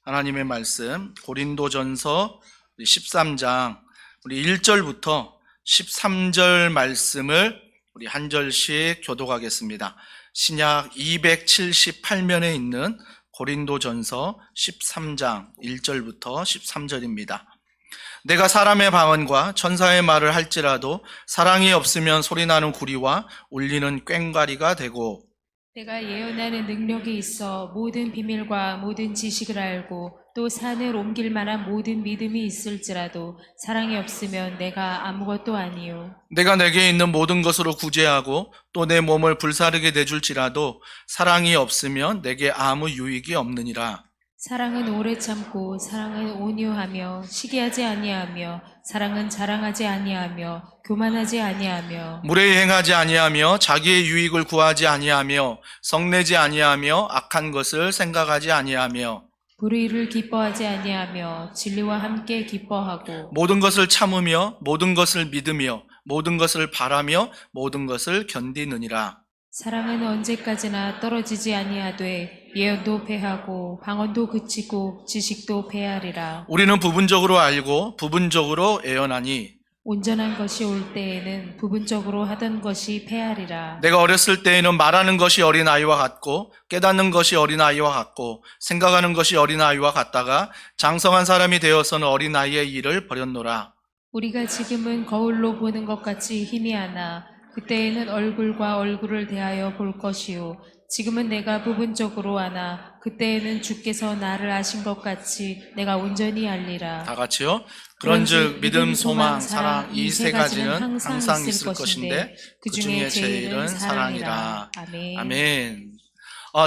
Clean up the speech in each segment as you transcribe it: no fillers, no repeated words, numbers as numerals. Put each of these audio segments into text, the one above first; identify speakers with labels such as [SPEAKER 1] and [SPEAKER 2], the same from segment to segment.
[SPEAKER 1] 하나님의 말씀 고린도전서 13장 우리 1절부터 13절 말씀을 우리 한 절씩 교독하겠습니다. 신약 278면에 있는 고린도전서 13장 1절부터 13절입니다. 내가 사람의 방언과 천사의 말을 할지라도 사랑이 없으면 소리나는 구리와 울리는 꽹과리가 되고,
[SPEAKER 2] 내가 예언하는 능력이 있어 모든 비밀과 모든 지식을 알고 또 산을 옮길 만한 모든 믿음이 있을지라도 사랑이 없으면 내가 아무것도 아니요.
[SPEAKER 1] 내가 내게 있는 모든 것으로 구제하고 또 내 몸을 불사르게 내줄지라도 사랑이 없으면 내게 아무 유익이 없느니라.
[SPEAKER 2] 사랑은 오래 참고 사랑은 온유하며 시기하지 아니하며 사랑은 자랑하지 아니하며 교만하지 아니하며
[SPEAKER 1] 무례히 행하지 아니하며 자기의 유익을 구하지 아니하며 성내지 아니하며 악한 것을 생각하지 아니하며
[SPEAKER 2] 불의를 기뻐하지 아니하며 진리와 함께 기뻐하고
[SPEAKER 1] 모든 것을 참으며 모든 것을 믿으며 모든 것을 바라며 모든 것을 견디느니라.
[SPEAKER 2] 사랑은 언제까지나 떨어지지 아니하되 예언도 패하고 방언도 그치고 지식도 패하리라.
[SPEAKER 1] 우리는 부분적으로 알고 부분적으로 애언하니
[SPEAKER 2] 온전한 것이 올 때에는 부분적으로 하던 것이 패하리라.
[SPEAKER 1] 내가 어렸을 때에는 말하는 것이 어린아이와 같고 깨닫는 것이 어린아이와 같고 생각하는 것이 어린아이와 같다가 장성한 사람이 되어서는 어린아이의 일을 버렸노라.
[SPEAKER 2] 우리가 지금은 거울로 보는 것 같이 희미하나 그때에는 얼굴과 얼굴을 대하여 볼 것이요 지금은 내가 부분적으로 아나 그때에는 주께서 나를 아신 것 같이 내가 온전히 알리라.
[SPEAKER 1] 다 같이요. 그런즉 믿음, 소망, 사랑 이 세 가지는 항상 있을 것인데 그 중에 제일은 사랑이라.
[SPEAKER 2] 아멘.
[SPEAKER 1] 아멘.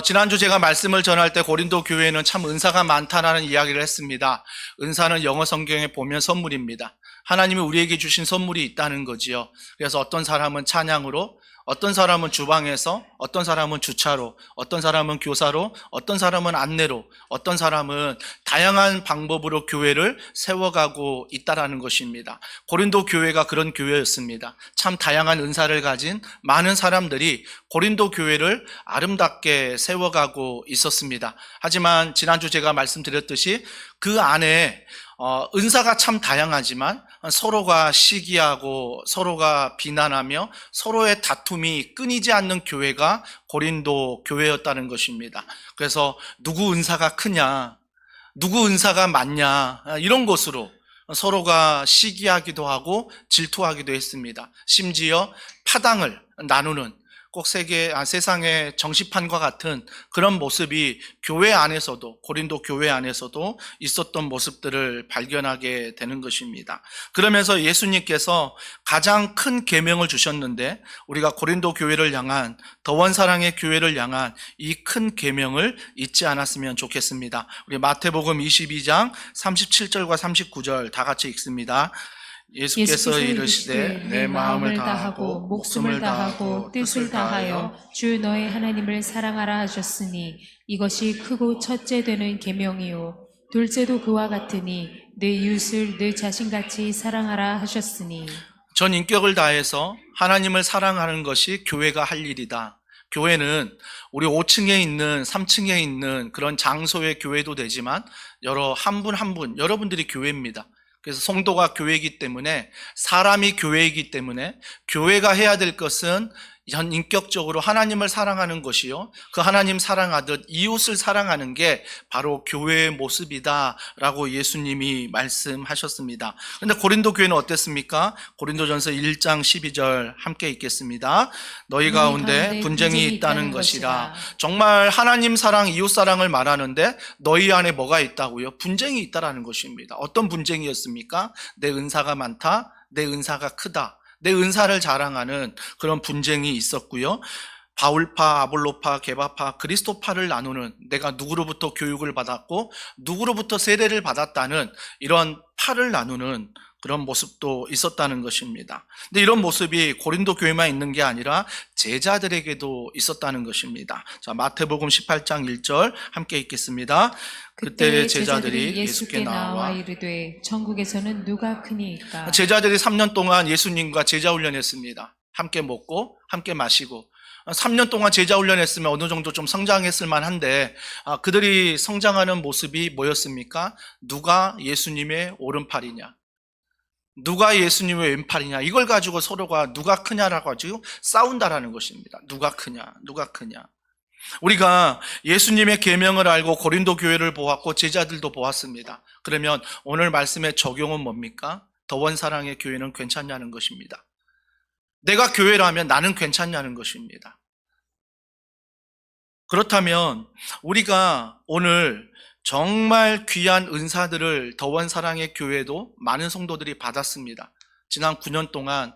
[SPEAKER 1] 지난주 제가 말씀을 전할 때 고린도 교회는 참 은사가 많다라는 이야기를 했습니다. 은사는 영어 성경에 보면 선물입니다. 하나님이 우리에게 주신 선물이 있다는 거지요. 그래서 어떤 사람은 찬양으로, 어떤 사람은 주방에서, 어떤 사람은 주차로, 어떤 사람은 교사로, 어떤 사람은 안내로, 어떤 사람은 다양한 방법으로 교회를 세워가고 있다라는 것입니다. 고린도 교회가 그런 교회였습니다. 참 다양한 은사를 가진 많은 사람들이 고린도 교회를 아름답게 세워가고 있었습니다. 하지만 지난주 제가 말씀드렸듯이 그 안에 은사가 참 다양하지만 서로가 시기하고 서로가 비난하며 서로의 다툼이 끊이지 않는 교회가 고린도 교회였다는 것입니다. 그래서 누구 은사가 크냐, 누구 은사가 많냐 이런 것으로 서로가 시기하기도 하고 질투하기도 했습니다. 심지어 파당을 나누는 꼭 세상의 정시판과 같은 그런 모습이 교회 안에서도 고린도 교회 안에서도 있었던 모습들을 발견하게 되는 것입니다. 그러면서 예수님께서 가장 큰 계명을 주셨는데 우리가 고린도 교회를 향한 더원 사랑의 교회를 향한 이 큰 계명을 잊지 않았으면 좋겠습니다. 우리 마태복음 22장 37절과 39절 다 같이 읽습니다. 예수께서 이르시되 내 마음을 다하고 목숨을 다하고 뜻을 다하여
[SPEAKER 2] 주 너의 하나님을 사랑하라 하셨으니 이것이 크고 첫째 되는 계명이요 둘째도 그와 같으니 내 이웃을 내 자신같이 사랑하라 하셨으니.
[SPEAKER 1] 전 인격을 다해서 하나님을 사랑하는 것이 교회가 할 일이다. 교회는 우리 5층에 있는 3층에 있는 그런 장소의 교회도 되지만 한 분 한 분 여러분들이 교회입니다. 그래서 성도가 교회이기 때문에 사람이 교회이기 때문에 교회가 해야 될 것은 인격적으로 하나님을 사랑하는 것이요 그 하나님 사랑하듯 이웃을 사랑하는 게 바로 교회의 모습이다라고 예수님이 말씀하셨습니다. 그런데 고린도 교회는 어땠습니까? 고린도전서 1장 12절 함께 읽겠습니다. 너희 가운데 분쟁이 있다는 것이라. 정말 하나님 사랑, 이웃 사랑을 말하는데 너희 안에 뭐가 있다고요? 분쟁이 있다라는 것입니다. 어떤 분쟁이었습니까? 내 은사가 많다, 내 은사가 크다, 내 은사를 자랑하는 그런 분쟁이 있었고요. 바울파, 아볼로파, 게바파, 그리스도파를 나누는 내가 누구로부터 교육을 받았고 누구로부터 세례를 받았다는 이런 파를 나누는 그런 모습도 있었다는 것입니다. 근데 이런 모습이 고린도 교회만 있는 게 아니라 제자들에게도 있었다는 것입니다. 자, 마태복음 18장 1절 함께 읽겠습니다. 그때 제자들이 예수께 나와
[SPEAKER 2] 이르되 천국에서는 누가 크니이까.
[SPEAKER 1] 제자들이 3년 동안 예수님과 제자 훈련했습니다. 함께 먹고 함께 마시고 3년 동안 제자 훈련했으면 어느 정도 좀 성장했을 만한데 그들이 성장하는 모습이 뭐였습니까? 누가 예수님의 오른팔이냐, 누가 예수님의 왼팔이냐, 이걸 가지고 서로가 누가 크냐라고 가지고 싸운다라는 것입니다. 누가 크냐, 누가 크냐. 우리가 예수님의 계명을 알고 고린도 교회를 보았고 제자들도 보았습니다. 그러면 오늘 말씀의 적용은 뭡니까? 더원 사랑의 교회는 괜찮냐는 것입니다. 내가 교회라면 나는 괜찮냐는 것입니다. 그렇다면 우리가 오늘 정말 귀한 은사들을 더원 사랑의 교회도 많은 성도들이 받았습니다. 지난 9년 동안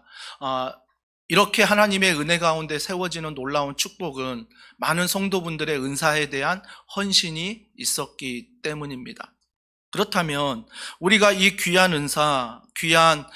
[SPEAKER 1] 이렇게 하나님의 은혜 가운데 세워지는 놀라운 축복은 많은 성도분들의 은사에 대한 헌신이 있었기 때문입니다. 그렇다면 우리가 이 귀한 은사, 귀한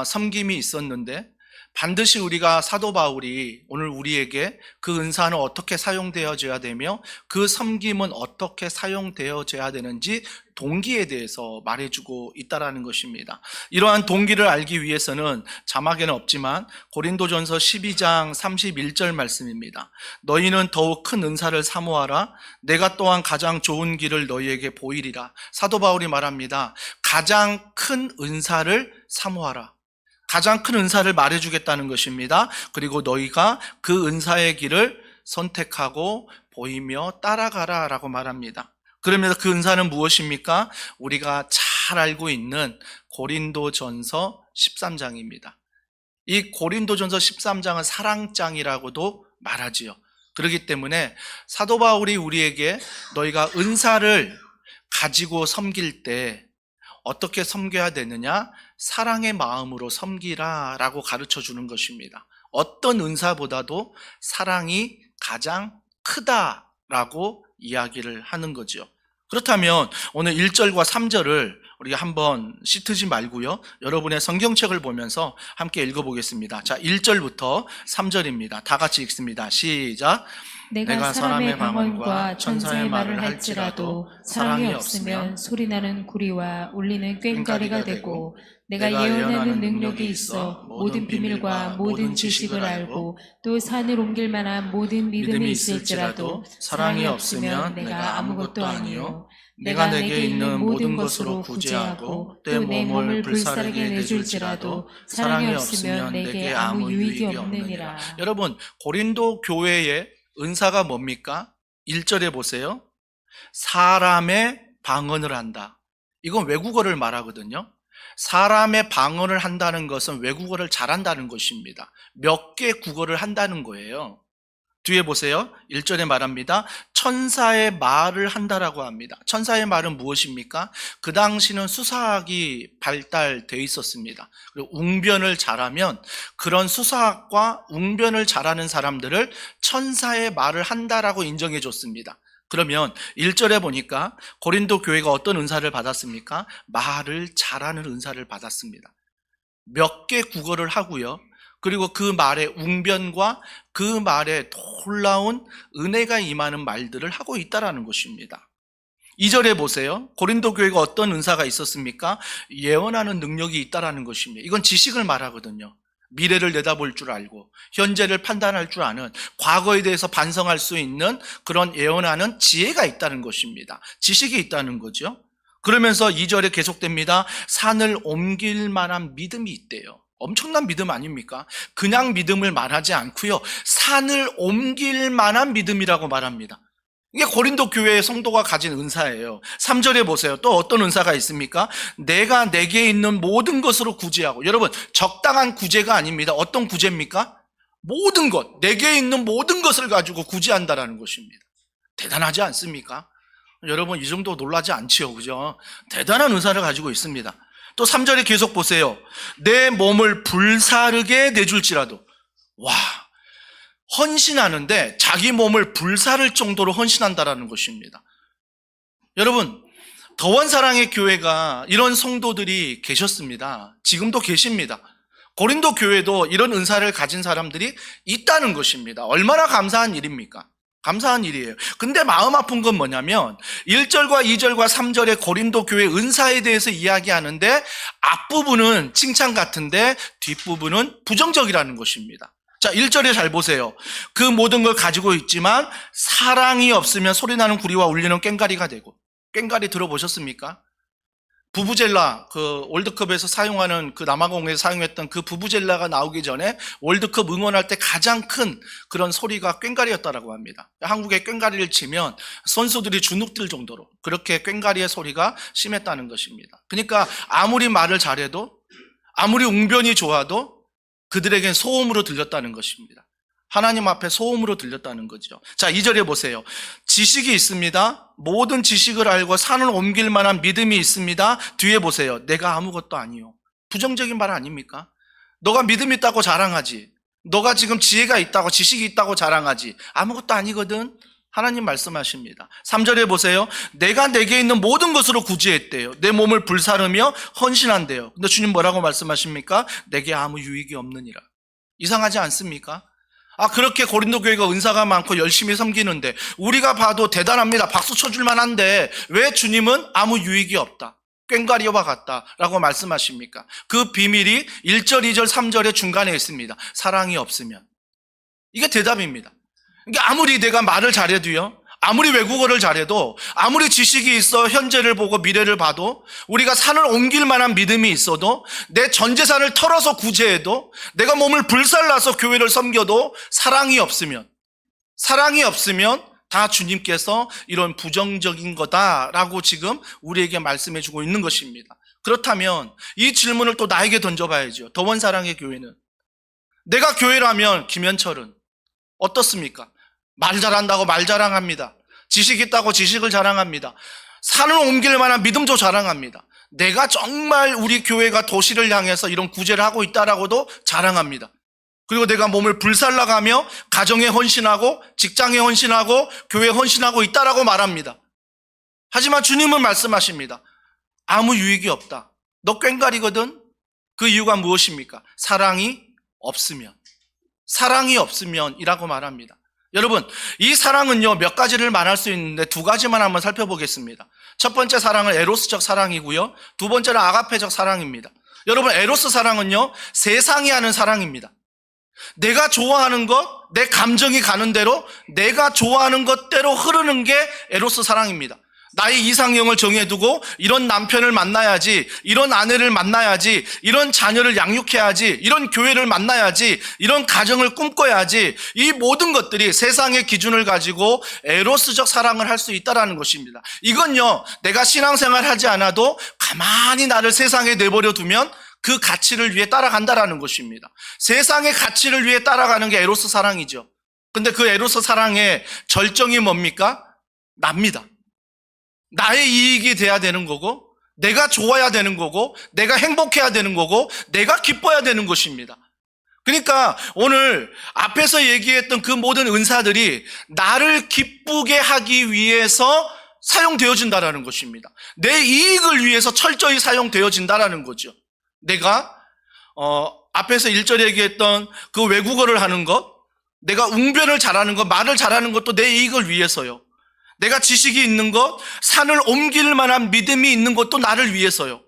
[SPEAKER 1] 섬김이 있었는데 반드시 우리가 사도 바울이 오늘 우리에게 그 은사는 어떻게 사용되어져야 되며 그 섬김은 어떻게 사용되어져야 되는지 동기에 대해서 말해주고 있다는 것입니다. 이러한 동기를 알기 위해서는 자막에는 없지만 고린도전서 12장 31절 말씀입니다. 너희는 더욱 큰 은사를 사모하라. 내가 또한 가장 좋은 길을 너희에게 보이리라. 사도 바울이 말합니다. 가장 큰 은사를 사모하라. 가장 큰 은사를 말해주겠다는 것입니다. 그리고 너희가 그 은사의 길을 선택하고 보이며 따라가라 라고 말합니다. 그러면서 그 은사는 무엇입니까? 우리가 잘 알고 있는 고린도전서 13장입니다. 이 고린도전서 13장은 사랑장이라고도 말하지요. 그렇기 때문에 사도 바울이 우리에게 너희가 은사를 가지고 섬길 때 어떻게 섬겨야 되느냐? 사랑의 마음으로 섬기라 라고 가르쳐 주는 것입니다. 어떤 은사보다도 사랑이 가장 크다라고 이야기를 하는 거죠. 그렇다면 오늘 1절과 3절을 우리가 한번 씻지 말고요. 여러분의 성경책을 보면서 함께 읽어보겠습니다. 자, 1절부터 3절입니다. 다 같이 읽습니다. 시작.
[SPEAKER 2] 내가 사람의 방언과 천사의 말을 할지라도 사랑이 없으면 소리나는 구리와 울리는 꽹과리가 되고 내가 예언하는 능력이 있어 모든 비밀과 모든 지식을 알고 또 산을 옮길 만한 모든 믿음이 있을지라도 사랑이 없으면 내가 아무것도 아니요 내가 내게 있는 모든 것으로 구제하고 또 내 몸을 불사르게 내줄지라도 사랑이 없으면 내게 아무 유익이 없느니라.
[SPEAKER 1] 여러분, 고린도 교회의 은사가 뭡니까? 1절에 보세요. 사람의 방언을 한다. 이건 외국어를 말하거든요. 사람의 방언을 한다는 것은 외국어를 잘한다는 것입니다. 몇 개 국어를 한다는 거예요. 뒤에 보세요. 1절에 말합니다. 천사의 말을 한다라고 합니다. 천사의 말은 무엇입니까? 그 당시는 수사학이 발달되어 있었습니다. 그리고 웅변을 잘하면 그런 수사학과 웅변을 잘하는 사람들을 천사의 말을 한다라고 인정해 줬습니다. 그러면 1절에 보니까 고린도 교회가 어떤 은사를 받았습니까? 말을 잘하는 은사를 받았습니다. 몇 개 국어를 하고요. 그리고 그 말에 웅변과 그 말에 놀라운 은혜가 임하는 말들을 하고 있다는 것입니다. 2절에 보세요. 고린도 교회가 어떤 은사가 있었습니까? 예언하는 능력이 있다는 것입니다. 이건 지식을 말하거든요. 미래를 내다볼 줄 알고 현재를 판단할 줄 아는, 과거에 대해서 반성할 수 있는 그런 예언하는 지혜가 있다는 것입니다. 지식이 있다는 거죠. 그러면서 2절에 계속됩니다. 산을 옮길 만한 믿음이 있대요. 엄청난 믿음 아닙니까? 그냥 믿음을 말하지 않고요. 산을 옮길 만한 믿음이라고 말합니다. 이게 고린도 교회의 성도가 가진 은사예요. 3절에 보세요. 또 어떤 은사가 있습니까? 내가 내게 있는 모든 것으로 구제하고. 여러분, 적당한 구제가 아닙니다. 어떤 구제입니까? 모든 것, 내게 있는 모든 것을 가지고 구제한다라는 것입니다. 대단하지 않습니까? 여러분, 이 정도 놀라지 않지요, 그죠? 대단한 은사를 가지고 있습니다. 또 3절에 계속 보세요. 내 몸을 불사르게 내줄지라도. 와, 헌신하는데 자기 몸을 불사를 정도로 헌신한다라는 것입니다. 여러분, 더원 사랑의 교회가 이런 성도들이 계셨습니다. 지금도 계십니다. 고린도 교회도 이런 은사를 가진 사람들이 있다는 것입니다. 얼마나 감사한 일입니까? 감사한 일이에요. 근데 마음 아픈 건 뭐냐면 1절과 2절과 3절의 고린도 교회 은사에 대해서 이야기하는데 앞부분은 칭찬 같은데 뒷부분은 부정적이라는 것입니다. 자, 1절에 잘 보세요. 그 모든 걸 가지고 있지만 사랑이 없으면 소리나는 구리와 울리는 꽹과리가 되고. 꽹과리 들어보셨습니까? 부부젤라, 그 월드컵에서 사용하는, 그 남아공에서 사용했던 그 부부젤라가 나오기 전에 월드컵 응원할 때 가장 큰 그런 소리가 꽹과리였다라고 합니다. 한국에 꽹과리를 치면 선수들이 주눅들 정도로 그렇게 꽹과리의 소리가 심했다는 것입니다. 그러니까 아무리 말을 잘해도, 아무리 웅변이 좋아도 그들에겐 소음으로 들렸다는 것입니다. 하나님 앞에 소음으로 들렸다는 거죠. 자, 2절에 보세요. 지식이 있습니다. 모든 지식을 알고 산을 옮길 만한 믿음이 있습니다. 뒤에 보세요. 내가 아무것도 아니요. 부정적인 말 아닙니까? 너가 믿음 있다고 자랑하지. 너가 지금 지혜가 있다고, 지식이 있다고 자랑하지. 아무것도 아니거든. 하나님 말씀하십니다. 3절에 보세요. 내가 내게 있는 모든 것으로 구제했대요. 내 몸을 불사르며 헌신한대요. 근데 주님 뭐라고 말씀하십니까? 내게 아무 유익이 없느니라. 이상하지 않습니까? 그렇게 고린도 교회가 은사가 많고 열심히 섬기는데 우리가 봐도 대단합니다. 박수 쳐줄 만한데 왜 주님은 아무 유익이 없다, 꽹과리와 같다라고 말씀하십니까? 그 비밀이 1절, 2절, 3절의 중간에 있습니다. 사랑이 없으면. 이게 대답입니다. 그러니까 아무리 내가 말을 잘해도요, 아무리 외국어를 잘해도, 아무리 지식이 있어 현재를 보고 미래를 봐도, 우리가 산을 옮길 만한 믿음이 있어도, 내 전 재산을 털어서 구제해도, 내가 몸을 불살라서 교회를 섬겨도 사랑이 없으면 다 주님께서 이런 부정적인 거다라고 지금 우리에게 말씀해 주고 있는 것입니다. 그렇다면 이 질문을 또 나에게 던져봐야죠. 더원사랑의 교회는, 내가 교회라면 김현철은 어떻습니까? 말 잘한다고 말 자랑합니다. 지식 있다고 지식을 자랑합니다. 산을 옮길 만한 믿음도 자랑합니다. 내가 정말 우리 교회가 도시를 향해서 이런 구제를 하고 있다라고도 자랑합니다. 그리고 내가 몸을 불살라가며 가정에 헌신하고 직장에 헌신하고 교회에 헌신하고 있다라고 말합니다. 하지만 주님은 말씀하십니다. 아무 유익이 없다. 너 꽹과리거든. 그 이유가 무엇입니까? 사랑이 없으면이라고 말합니다. 여러분, 이 사랑은요, 몇 가지를 말할 수 있는데 두 가지만 한번 살펴보겠습니다. 첫 번째 사랑은 에로스적 사랑이고요. 두 번째는 아가페적 사랑입니다. 여러분, 에로스 사랑은요, 세상이 하는 사랑입니다. 내가 좋아하는 것, 내 감정이 가는 대로 내가 좋아하는 것대로 흐르는 게 에로스 사랑입니다. 나의 이상형을 정해두고 이런 남편을 만나야지, 이런 아내를 만나야지, 이런 자녀를 양육해야지, 이런 교회를 만나야지, 이런 가정을 꿈꿔야지, 이 모든 것들이 세상의 기준을 가지고 에로스적 사랑을 할 수 있다는 것입니다. 이건요, 내가 신앙생활 하지 않아도 가만히 나를 세상에 내버려 두면 그 가치를 위해 따라간다는 것입니다. 세상의 가치를 위해 따라가는 게 에로스 사랑이죠. 근데 그 에로스 사랑의 절정이 뭡니까? 납니다. 나의 이익이 돼야 되는 거고, 내가 좋아야 되는 거고, 내가 행복해야 되는 거고, 내가 기뻐야 되는 것입니다. 그러니까 오늘 앞에서 얘기했던 그 모든 은사들이 나를 기쁘게 하기 위해서 사용되어진다는 것입니다. 내 이익을 위해서 철저히 사용되어진다는 거죠. 내가 앞에서 1절에 얘기했던 그 외국어를 하는 것, 내가 웅변을 잘하는 것, 말을 잘하는 것도 내 이익을 위해서요. 내가 지식이 있는 것, 산을 옮길 만한 믿음이 있는 것도 나를 위해서요.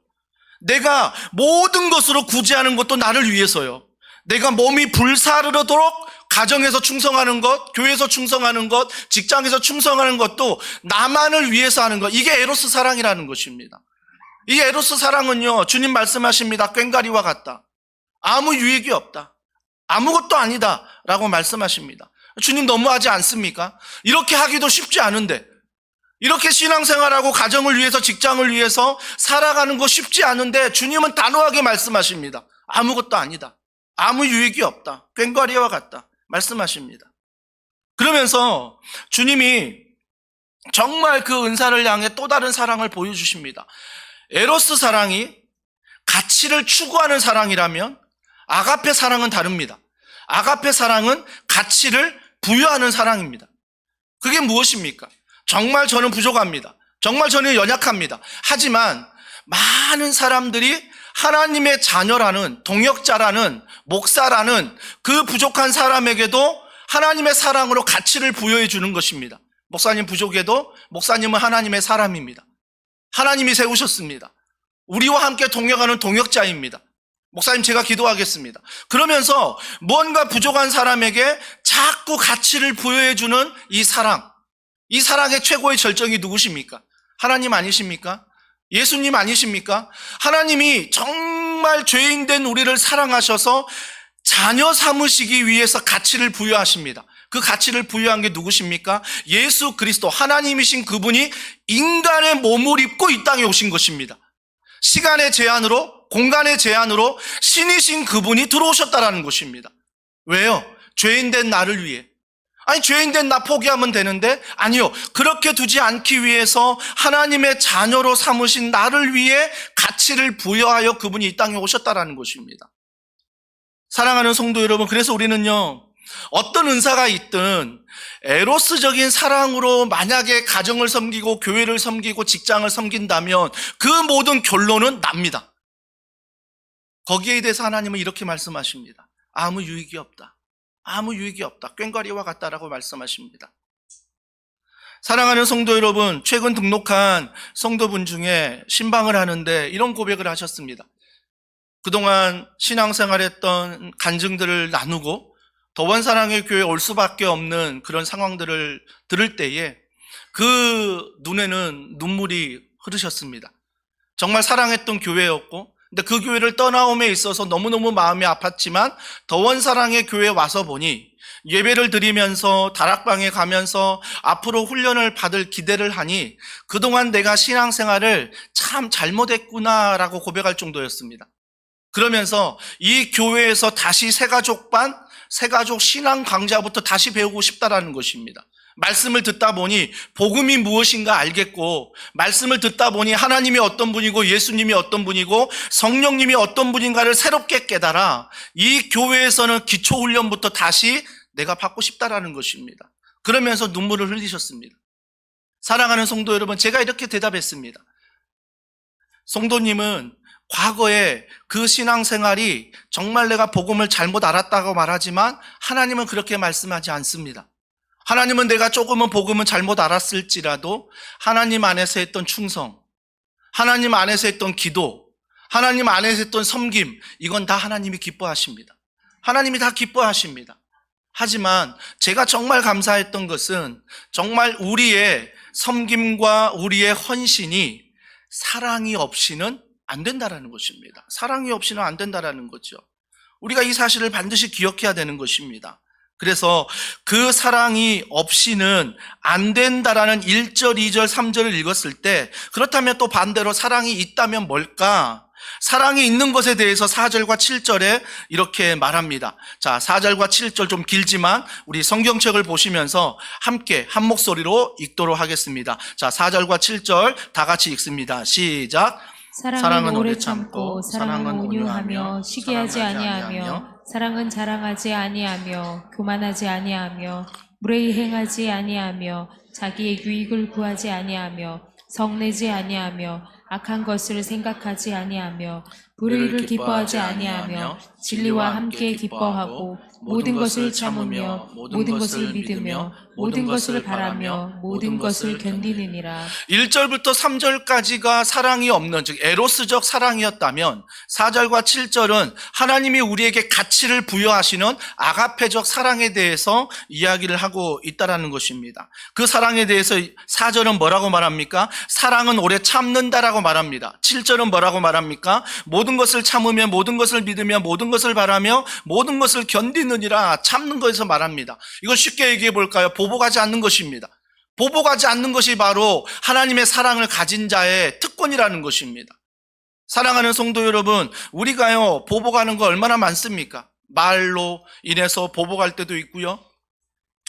[SPEAKER 1] 내가 모든 것으로 구제하는 것도 나를 위해서요. 내가 몸이 불사르도록 가정에서 충성하는 것, 교회에서 충성하는 것, 직장에서 충성하는 것도 나만을 위해서 하는 것, 이게 에로스 사랑이라는 것입니다. 이 에로스 사랑은요, 주님 말씀하십니다. 꽹과리와 같다. 아무 유익이 없다. 아무것도 아니다 라고 말씀하십니다. 주님 너무하지 않습니까? 이렇게 하기도 쉽지 않은데, 이렇게 신앙생활하고 가정을 위해서, 직장을 위해서 살아가는 거 쉽지 않은데 주님은 단호하게 말씀하십니다. 아무것도 아니다. 아무 유익이 없다. 꽹과리와 같다. 말씀하십니다. 그러면서 주님이 정말 그 은사를 향해 또 다른 사랑을 보여주십니다. 에로스 사랑이 가치를 추구하는 사랑이라면 아가페 사랑은 다릅니다. 아가페 사랑은 가치를 부여하는 사랑입니다. 그게 무엇입니까? 정말 저는 부족합니다. 정말 저는 연약합니다. 하지만 많은 사람들이 하나님의 자녀라는, 동역자라는, 목사라는 그 부족한 사람에게도 하나님의 사랑으로 가치를 부여해 주는 것입니다. 목사님 부족해도 목사님은 하나님의 사람입니다. 하나님이 세우셨습니다. 우리와 함께 동역하는 동역자입니다. 목사님 제가 기도하겠습니다. 그러면서 뭔가 부족한 사람에게 자꾸 가치를 부여해주는 이 사랑. 이 사랑의 최고의 절정이 누구십니까? 하나님 아니십니까? 예수님 아니십니까? 하나님이 정말 죄인된 우리를 사랑하셔서 자녀 삼으시기 위해서 가치를 부여하십니다. 그 가치를 부여한 게 누구십니까? 예수 그리스도 하나님이신 그분이 인간의 몸을 입고 이 땅에 오신 것입니다. 시간의 제한으로, 공간의 제한으로 신이신 그분이 들어오셨다라는 것입니다. 왜요? 죄인된 나를 위해. 아니, 죄인된 나 포기하면 되는데, 아니요. 그렇게 두지 않기 위해서 하나님의 자녀로 삼으신 나를 위해 가치를 부여하여 그분이 이 땅에 오셨다라는 것입니다. 사랑하는 성도 여러분, 그래서 우리는요, 어떤 은사가 있든 에로스적인 사랑으로 만약에 가정을 섬기고 교회를 섬기고 직장을 섬긴다면 그 모든 결론은 납니다. 거기에 대해서 하나님은 이렇게 말씀하십니다. 아무 유익이 없다. 아무 유익이 없다. 꽹과리와 같다라고 말씀하십니다. 사랑하는 성도 여러분, 최근 등록한 성도분 중에 신방을 하는데 이런 고백을 하셨습니다. 그동안 신앙생활했던 간증들을 나누고 더원 사랑의 교회에 올 수밖에 없는 그런 상황들을 들을 때에 그 눈에는 눈물이 흐르셨습니다. 정말 사랑했던 교회였고, 근데 그 교회를 떠나옴에 있어서 너무너무 마음이 아팠지만 더원 사랑의 교회에 와서 보니 예배를 드리면서 다락방에 가면서 앞으로 훈련을 받을 기대를 하니 그동안 내가 신앙생활을 참 잘못했구나라고 고백할 정도였습니다. 그러면서 이 교회에서 다시 새가족반, 새가족 신앙 강좌부터 다시 배우고 싶다라는 것입니다. 말씀을 듣다 보니 복음이 무엇인가 알겠고, 말씀을 듣다 보니 하나님이 어떤 분이고 예수님이 어떤 분이고 성령님이 어떤 분인가를 새롭게 깨달아 이 교회에서는 기초훈련부터 다시 내가 받고 싶다라는 것입니다. 그러면서 눈물을 흘리셨습니다. 사랑하는 성도 여러분, 제가 이렇게 대답했습니다. 성도님은 과거에 그 신앙생활이 정말 내가 복음을 잘못 알았다고 말하지만 하나님은 그렇게 말씀하지 않습니다. 하나님은 내가 조금은 복음은 잘못 알았을지라도 하나님 안에서 했던 충성, 하나님 안에서 했던 기도, 하나님 안에서 했던 섬김, 이건 다 하나님이 기뻐하십니다. 하나님이 다 기뻐하십니다. 하지만 제가 정말 감사했던 것은 정말 우리의 섬김과 우리의 헌신이 사랑이 없이는 안 된다라는 것입니다. 사랑이 없이는 안 된다라는 거죠. 우리가 이 사실을 반드시 기억해야 되는 것입니다. 그래서 그 사랑이 없이는 안 된다라는 1절, 2절, 3절을 읽었을 때 그렇다면 또 반대로 사랑이 있다면 뭘까? 사랑이 있는 것에 대해서 4절과 7절에 이렇게 말합니다. 자, 4절과 7절 좀 길지만 우리 성경책을 보시면서 함께 한 목소리로 읽도록 하겠습니다. 자, 4절과 7절 다 같이 읽습니다. 시작.
[SPEAKER 2] 사랑은 오래 참고 사랑은 온유하며 시기하지 아니하며 사랑은 자랑하지 아니하며 교만하지 아니하며 무례히 행하지 아니하며 자기의 유익을 구하지 아니하며 성내지 아니하며 악한 것을 생각하지 아니하며 불의를 기뻐하지 아니하며 진리와 함께 기뻐하고 모든 것을 참으며 모든 것을 믿으며 모든 것을 바라며 모든 것을 견디느니라.
[SPEAKER 1] 1절부터 3절까지가 사랑이 없는, 즉 에로스적 사랑이었다면 4절과 7절은 하나님이 우리에게 가치를 부여하시는 아가페적 사랑에 대해서 이야기를 하고 있다는 것입니다. 그 사랑에 대해서 4절은 뭐라고 말합니까? 사랑은 오래 참는다라고 말합니다. 7절은 뭐라고 말합니까? 모든 것을 참으며 모든 것을 믿으며 모든 것을 바라며 모든 것을 견디느니라. 참는 것에서 말합니다. 이걸 쉽게 얘기해 볼까요? 보복하지 않는 것입니다. 보복하지 않는 것이 바로 하나님의 사랑을 가진 자의 특권이라는 것입니다. 사랑하는 성도 여러분, 우리가요 보복하는 거 얼마나 많습니까? 말로 인해서 보복할 때도 있고요.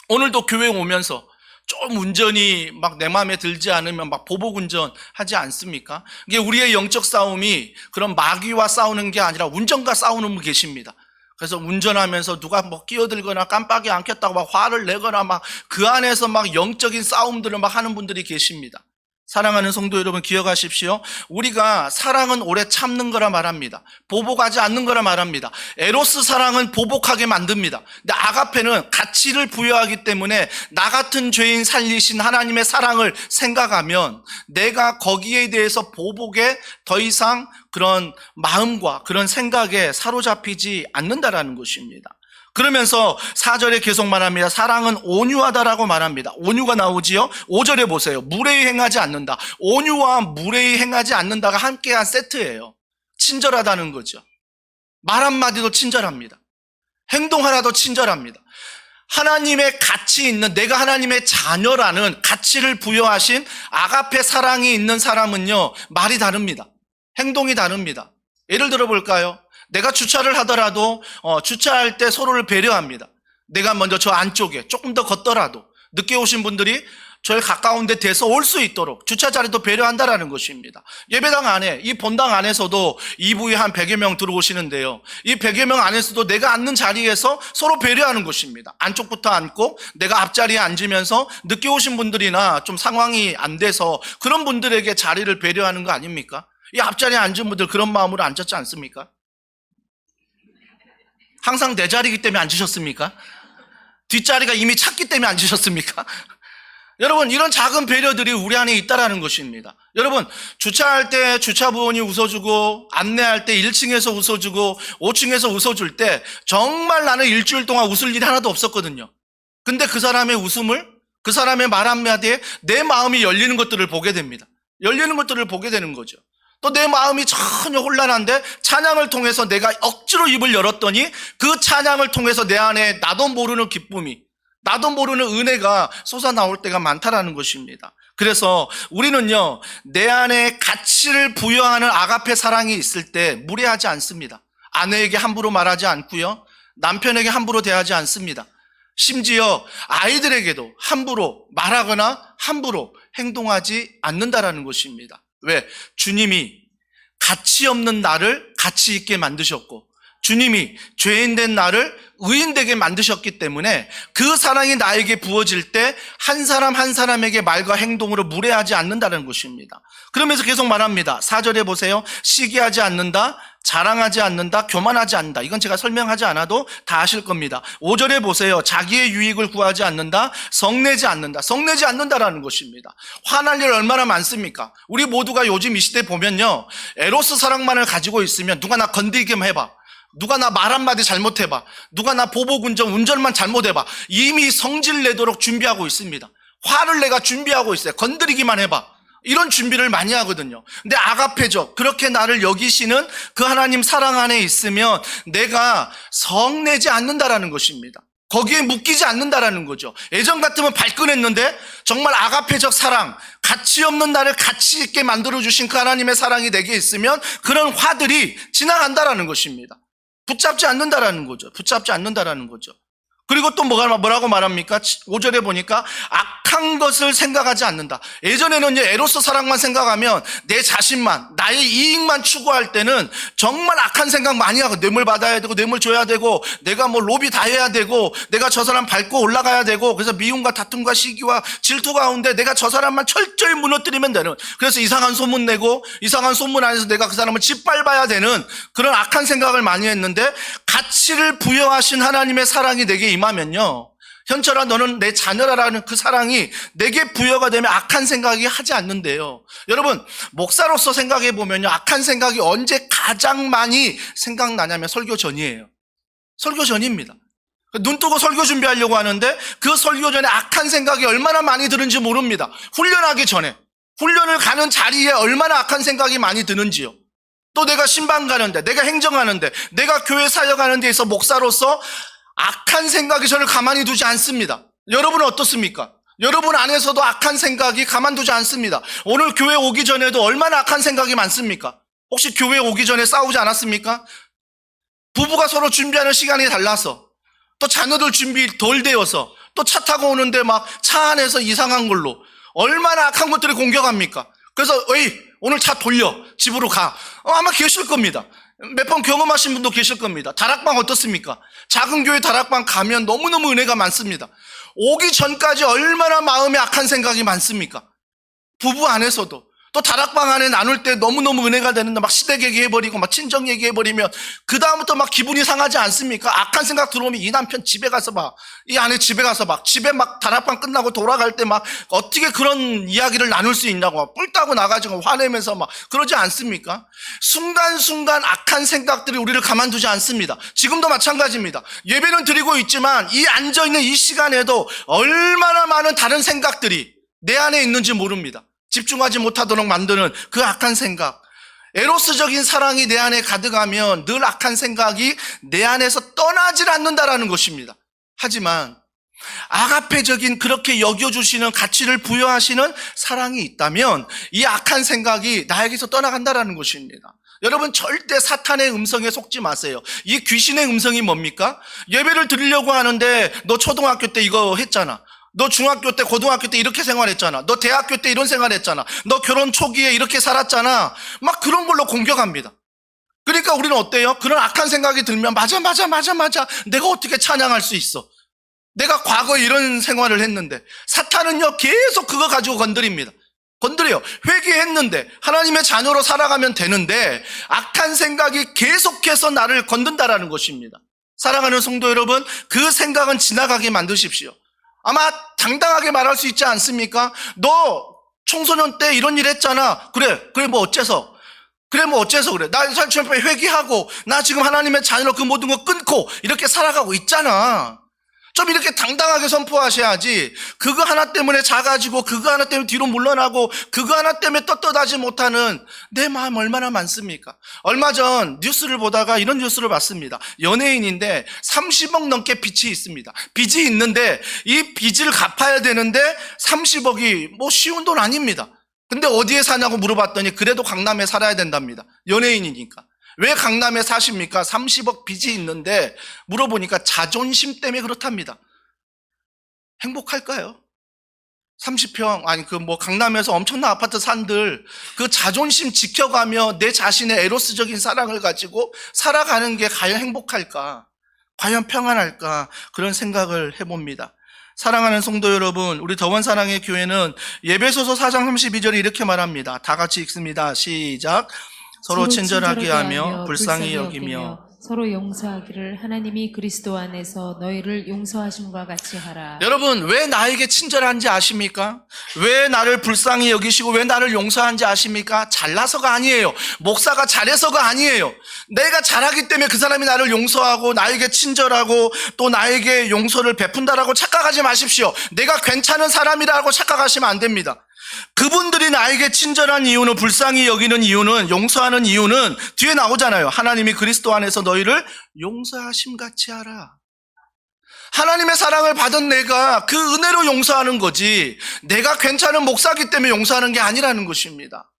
[SPEAKER 1] 오늘도 교회 오면서 좀 운전이 막 내 마음에 들지 않으면 막 보복 운전 하지 않습니까? 이게 우리의 영적 싸움이 그런 마귀와 싸우는 게 아니라 운전과 싸우는 분 계십니다. 그래서 운전하면서 누가 뭐 끼어들거나 깜빡이 안 켰다고 막 화를 내거나 막 그 안에서 막 영적인 싸움들을 막 하는 분들이 계십니다. 사랑하는 성도 여러분, 기억하십시오. 우리가 사랑은 오래 참는 거라 말합니다. 보복하지 않는 거라 말합니다. 에로스 사랑은 보복하게 만듭니다. 근데 아가페는 가치를 부여하기 때문에 나 같은 죄인 살리신 하나님의 사랑을 생각하면 내가 거기에 대해서 보복에 더 이상 그런 마음과 그런 생각에 사로잡히지 않는다라는 것입니다. 그러면서 4절에 계속 말합니다. 사랑은 온유하다라고 말합니다. 온유가 나오지요. 5절에 보세요. 무례히 행하지 않는다. 온유와 무례히 행하지 않는다가 함께한 세트예요. 친절하다는 거죠. 말 한마디도 친절합니다. 행동 하나도 친절합니다. 하나님의 가치 있는, 내가 하나님의 자녀라는 가치를 부여하신 아가페 사랑이 있는 사람은요, 말이 다릅니다. 행동이 다릅니다. 예를 들어 볼까요? 내가 주차를 하더라도 주차할 때 서로를 배려합니다. 내가 먼저 저 안쪽에 조금 더 걷더라도 늦게 오신 분들이 저희 가까운 데 대서 올 수 있도록 주차 자리도 배려한다라는 것입니다. 예배당 안에, 이 본당 안에서도 2부에 한 100여 명 들어오시는데요. 이 100여 명 안에서도 내가 앉는 자리에서 서로 배려하는 것입니다. 안쪽부터 앉고 내가 앞자리에 앉으면서 늦게 오신 분들이나 좀 상황이 안 돼서 그런 분들에게 자리를 배려하는 거 아닙니까? 이 앞자리에 앉은 분들 그런 마음으로 앉았지 않습니까? 항상 내 자리이기 때문에 앉으셨습니까? 뒷자리가 이미 찼기 때문에 앉으셨습니까? 여러분, 이런 작은 배려들이 우리 안에 있다라는 것입니다. 여러분, 주차할 때 주차부원이 웃어주고, 안내할 때 1층에서 웃어주고, 5층에서 웃어줄 때 정말 나는 일주일 동안 웃을 일이 하나도 없었거든요. 근데 그 사람의 웃음을, 그 사람의 말 한마디에 내 마음이 열리는 것들을 보게 됩니다. 열리는 것들을 보게 되는 거죠. 또 내 마음이 전혀 혼란한데 찬양을 통해서 내가 억지로 입을 열었더니 그 찬양을 통해서 내 안에 나도 모르는 기쁨이, 나도 모르는 은혜가 솟아나올 때가 많다라는 것입니다. 그래서 우리는요, 내 안에 가치를 부여하는 아가페 사랑이 있을 때 무례하지 않습니다. 아내에게 함부로 말하지 않고요, 남편에게 함부로 대하지 않습니다. 심지어 아이들에게도 함부로 말하거나 함부로 행동하지 않는다라는 것입니다. 왜? 주님이 가치 없는 나를 가치 있게 만드셨고, 주님이 죄인된 나를 의인되게 만드셨기 때문에 그 사랑이 나에게 부어질 때 한 사람 한 사람에게 말과 행동으로 무례하지 않는다는 것입니다. 그러면서 계속 말합니다. 4절에 보세요. 시기하지 않는다, 자랑하지 않는다, 교만하지 않는다. 이건 제가 설명하지 않아도 다 아실 겁니다. 5절에 보세요. 자기의 유익을 구하지 않는다, 성내지 않는다. 성내지 않는다라는 것입니다. 화날 일 얼마나 많습니까? 우리 모두가 요즘 이 시대 보면요, 에로스 사랑만을 가지고 있으면 누가 나 건드리기만 해봐, 누가 나 말 한마디 잘못해봐, 누가 나 운전만 잘못해봐, 이미 성질 내도록 준비하고 있습니다. 화를 내가 준비하고 있어요. 건드리기만 해봐, 이런 준비를 많이 하거든요. 근데 아가페죠. 그렇게 나를 여기시는 그 하나님 사랑 안에 있으면 내가 성내지 않는다라는 것입니다. 거기에 묶이지 않는다라는 거죠. 예전 같으면 발끈했는데 정말 아가페적 사랑, 가치 없는 나를 가치 있게 만들어주신 그 하나님의 사랑이 내게 있으면 그런 화들이 지나간다라는 것입니다. 붙잡지 않는다라는 거죠. 붙잡지 않는다라는 거죠. 그리고 또 뭐라고 말합니까? 5절에 보니까 악한 것을 생각하지 않는다. 예전에는요, 에로스 사랑만 생각하면 내 자신만, 나의 이익만 추구할 때는 정말 악한 생각 많이 하고, 뇌물 받아야 되고, 뇌물 줘야 되고, 내가 뭐 로비 다 해야 되고, 내가 저 사람 밟고 올라가야 되고, 그래서 미움과 다툼과 시기와 질투 가운데 내가 저 사람만 철저히 무너뜨리면 되는, 그래서 이상한 소문 내고, 이상한 소문 안에서 내가 그 사람을 짓밟아야 되는 그런 악한 생각을 많이 했는데, 가치를 부여하신 하나님의 사랑이 내게 임하면요, 현철아 너는 내 자녀라라는 그 사랑이 내게 부여가 되면 악한 생각이 하지 않는데요. 여러분, 목사로서 생각해 보면요, 악한 생각이 언제 가장 많이 생각나냐면 설교 전이에요. 설교 전입니다. 눈 뜨고 설교 준비하려고 하는데 그 설교 전에 악한 생각이 얼마나 많이 드는지 모릅니다. 훈련하기 전에, 훈련을 가는 자리에 얼마나 악한 생각이 많이 드는지요. 또 내가 신방 가는데, 내가 행정하는데, 내가 교회 사역하는 데에서 목사로서 악한 생각이 저를 가만히 두지 않습니다. 여러분은 어떻습니까? 여러분 안에서도 악한 생각이 가만두지 않습니다. 오늘 교회 오기 전에도 얼마나 악한 생각이 많습니까? 혹시 교회 오기 전에 싸우지 않았습니까? 부부가 서로 준비하는 시간이 달라서, 또 자녀들 준비 덜 되어서, 또 차 타고 오는데 막 차 안에서 이상한 걸로 얼마나 악한 것들이 공격합니까? 그래서 오늘 차 돌려, 집으로 가. 아마 계실 겁니다. 몇 번 경험하신 분도 계실 겁니다. 다락방 어떻습니까? 작은 교회 다락방 가면 너무너무 은혜가 많습니다. 오기 전까지 얼마나 마음에 악한 생각이 많습니까? 부부 안에서도 또 다락방 안에 나눌 때 너무너무 은혜가 되는데 막 시댁 얘기해버리고 막 친정 얘기해버리면 그 다음부터 막 기분이 상하지 않습니까? 악한 생각 들어오면 이 남편 집에 가서 막 이 아내 집에 가서 막 집에 막 다락방 끝나고 돌아갈 때 막 어떻게 그런 이야기를 나눌 수 있냐고 막 뿔 따고 나가지고 화내면서 막 그러지 않습니까? 순간순간 악한 생각들이 우리를 가만두지 않습니다. 지금도 마찬가지입니다. 예배는 드리고 있지만 이 앉아있는 이 시간에도 얼마나 많은 다른 생각들이 내 안에 있는지 모릅니다. 집중하지 못하도록 만드는 그 악한 생각, 에로스적인 사랑이 내 안에 가득하면 늘 악한 생각이 내 안에서 떠나질 않는다라는 것입니다. 하지만 아가페적인 그렇게 여겨주시는 가치를 부여하시는 사랑이 있다면 이 악한 생각이 나에게서 떠나간다라는 것입니다. 여러분 절대 사탄의 음성에 속지 마세요. 이 귀신의 음성이 뭡니까? 예배를 드리려고 하는데 너 초등학교 때 이거 했잖아. 너 중학교 때 고등학교 때 이렇게 생활했잖아. 너 대학교 때 이런 생활했잖아. 너 결혼 초기에 이렇게 살았잖아. 막 그런 걸로 공격합니다. 그러니까 우리는 어때요? 그런 악한 생각이 들면 맞아 내가 어떻게 찬양할 수 있어? 내가 과거에 이런 생활을 했는데 사탄은요 계속 그거 가지고 건드려요. 회개했는데 하나님의 자녀로 살아가면 되는데 악한 생각이 계속해서 나를 건든다라는 것입니다. 사랑하는 성도 여러분, 그 생각은 지나가게 만드십시오. 아마 당당하게 말할 수 있지 않습니까? 너 청소년 때 이런 일 했잖아. 그래 뭐 어째서 그래. 나 사실 회개하고 나 지금 하나님의 자녀로 그 모든 거 끊고 이렇게 살아가고 있잖아. 좀 이렇게 당당하게 선포하셔야지. 그거 하나 때문에 작아지고 그거 하나 때문에 뒤로 물러나고 그거 하나 때문에 떳떳하지 못하는 내 마음 얼마나 많습니까? 얼마 전 뉴스를 보다가 이런 뉴스를 봤습니다. 연예인인데 30억 넘게 빚이 있습니다. 빚이 있는데 이 빚을 갚아야 되는데 30억이 뭐 쉬운 돈 아닙니다. 근데 어디에 사냐고 물어봤더니 그래도 강남에 살아야 된답니다. 연예인이니까. 왜 강남에 사십니까? 30억 빚이 있는데 물어보니까 자존심 때문에 그렇답니다. 행복할까요? 30평, 강남에서 엄청난 아파트 산들 그 자존심 지켜가며 내 자신의 에로스적인 사랑을 가지고 살아가는 게 과연 행복할까? 과연 평안할까? 그런 생각을 해봅니다. 사랑하는 성도 여러분, 우리 더원 사랑의 교회는 예배소서 4장 32절에 이렇게 말합니다. 다 같이 읽습니다. 시작. 서로 친절하게 하며 불쌍히 여기며
[SPEAKER 2] 서로 용서하기를 하나님이 그리스도 안에서 너희를 용서하심과 같이 하라.
[SPEAKER 1] 여러분, 왜 나에게 친절한지 아십니까? 왜 나를 불쌍히 여기시고 왜 나를 용서한지 아십니까? 잘나서가 아니에요. 목사가 잘해서가 아니에요. 내가 잘하기 때문에 그 사람이 나를 용서하고 나에게 친절하고 또 나에게 용서를 베푼다라고 착각하지 마십시오. 내가 괜찮은 사람이라고 착각하시면 안 됩니다. 그분들이 나에게 친절한 이유는, 불쌍히 여기는 이유는, 용서하는 이유는 뒤에 나오잖아요. 하나님이 그리스도 안에서 너희를 용서하심 같이 하라. 하나님의 사랑을 받은 내가 그 은혜로 용서하는 거지 내가 괜찮은 목사기 때문에 용서하는 게 아니라는 것입니다.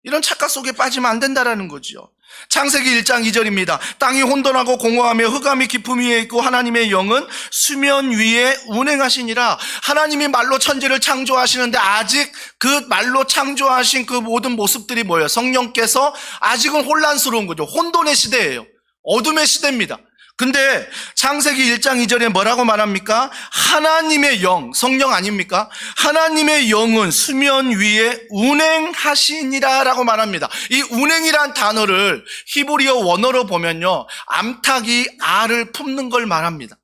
[SPEAKER 1] 이런 착각 속에 빠지면 안 된다라는 거죠. 창세기 1장 2절입니다. 땅이 혼돈하고 공허하며 흑암이 깊음 위에 있고 하나님의 영은 수면 위에 운행하시니라. 하나님이 말로 천지를 창조하시는데 아직 그 말로 창조하신 그 모든 모습들이 뭐예요? 성령께서 아직은 혼란스러운 거죠. 혼돈의 시대예요. 어둠의 시대입니다. 근데 창세기 1장 2절에 뭐라고 말합니까? 하나님의 영, 성령 아닙니까? 하나님의 영은 수면 위에 운행하시니라 라고 말합니다. 이 운행이란 단어를 히브리어 원어로 보면요, 암탉이 알을 품는 걸 말합니다.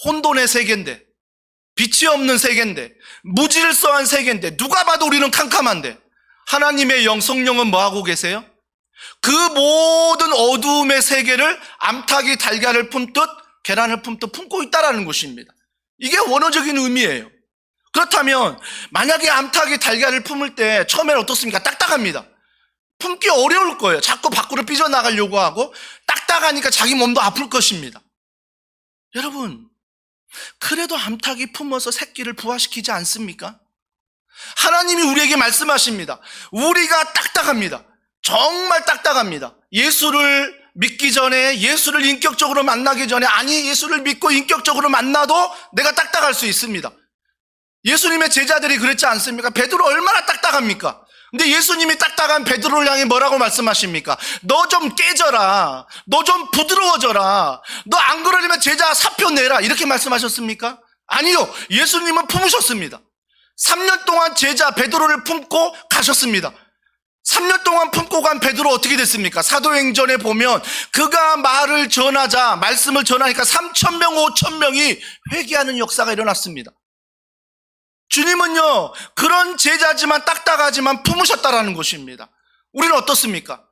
[SPEAKER 1] 혼돈의 세계인데, 빛이 없는 세계인데, 무질서한 세계인데, 누가 봐도 우리는 캄캄한데 하나님의 영, 성령은 뭐하고 계세요? 그 모든 어두움의 세계를 암탉이 달걀을 품듯 계란을 품듯 품고 있다라는 것입니다. 이게 원어적인 의미예요. 그렇다면 만약에 암탉이 달걀을 품을 때 처음에는 어떻습니까? 딱딱합니다. 품기 어려울 거예요. 자꾸 밖으로 삐져나가려고 하고 딱딱하니까 자기 몸도 아플 것입니다. 여러분, 그래도 암탉이 품어서 새끼를 부화시키지 않습니까? 하나님이 우리에게 말씀하십니다. 우리가 딱딱합니다. 정말 딱딱합니다. 예수를 믿기 전에, 예수를 인격적으로 만나기 전에, 아니 예수를 믿고 인격적으로 만나도 내가 딱딱할 수 있습니다. 예수님의 제자들이 그랬지 않습니까? 베드로 얼마나 딱딱합니까? 근데 예수님이 딱딱한 베드로를 향해 뭐라고 말씀하십니까? 너 좀 깨져라. 너 좀 부드러워져라. 너 안 그러려면 제자 사표 내라. 이렇게 말씀하셨습니까? 아니요. 예수님은 품으셨습니다. 3년 동안 제자 베드로를 품고 가셨습니다. 3년 동안 품고 간 베드로 어떻게 됐습니까? 사도행전에 보면 그가 말씀을 전하니까 3,000명, 5,000명이 회개하는 역사가 일어났습니다. 주님은요, 그런 제자지만 딱딱하지만 품으셨다라는 것입니다. 우리는 어떻습니까?